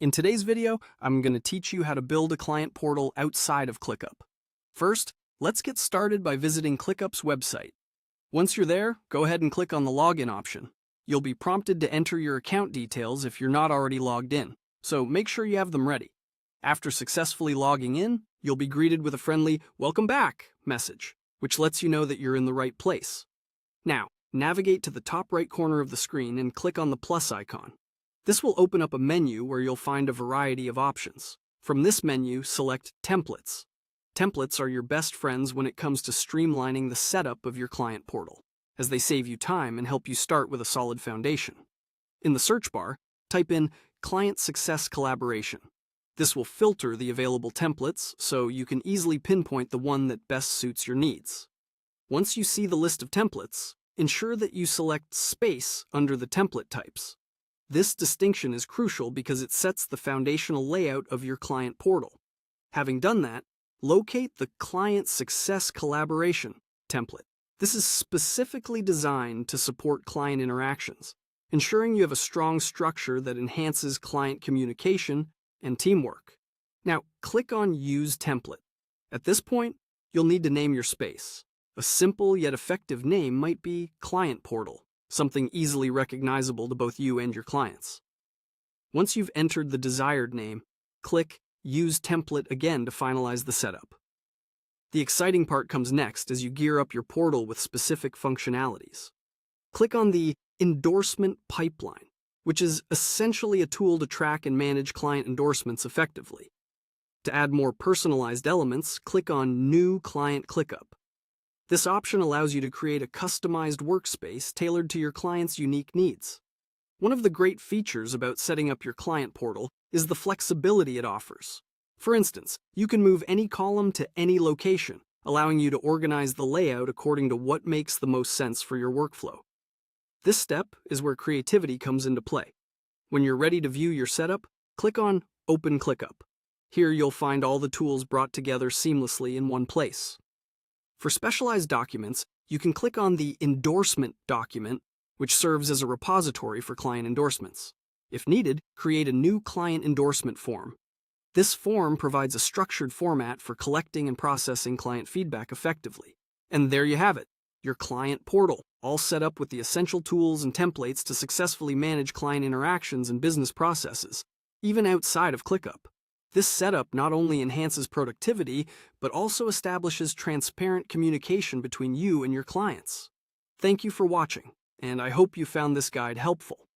In today's video, I'm going to teach you how to build a client portal outside of ClickUp. First, let's get started by visiting ClickUp's website. Once you're there, go ahead and click on the login option. You'll be prompted to enter your account details if you're not already logged in, so make sure you have them ready. After successfully logging in, you'll be greeted with a friendly "Welcome back" message, which lets you know that you're in the right place. Now, navigate to the top right corner of the screen and click on the plus icon. This will open up a menu where you'll find a variety of options. From this menu, select Templates. Templates are your best friends when it comes to streamlining the setup of your client portal, as they save you time and help you start with a solid foundation. In the search bar, type in Client Success Collaboration. This will filter the available templates so you can easily pinpoint the one that best suits your needs. Once you see the list of templates, ensure that you select Space under the template types. This distinction is crucial because it sets the foundational layout of your client portal. Having done that, locate the Client Success Collaboration template. This is specifically designed to support client interactions, ensuring you have a strong structure that enhances client communication and teamwork. Now, click on Use Template. At this point, you'll need to name your space. A simple yet effective name might be Client Portal, something easily recognizable to both you and your clients. Once you've entered the desired name, click Use Template again to finalize the setup. The exciting part comes next as you gear up your portal with specific functionalities. Click on the Endorsement Pipeline, which is essentially a tool to track and manage client endorsements effectively. To add more personalized elements, click on New Client ClickUp. This option allows you to create a customized workspace tailored to your client's unique needs. One of the great features about setting up your client portal is the flexibility it offers. For instance, you can move any column to any location, allowing you to organize the layout according to what makes the most sense for your workflow. This step is where creativity comes into play. When you're ready to view your setup, click on Open ClickUp. Here you'll find all the tools brought together seamlessly in one place. For specialized documents, you can click on the Endorsement document, which serves as a repository for client endorsements. If needed, create a new client endorsement form. This form provides a structured format for collecting and processing client feedback effectively. And there you have it, your client portal, all set up with the essential tools and templates to successfully manage client interactions and business processes, even outside of ClickUp. This setup not only enhances productivity, but also establishes transparent communication between you and your clients. Thank you for watching, and I hope you found this guide helpful.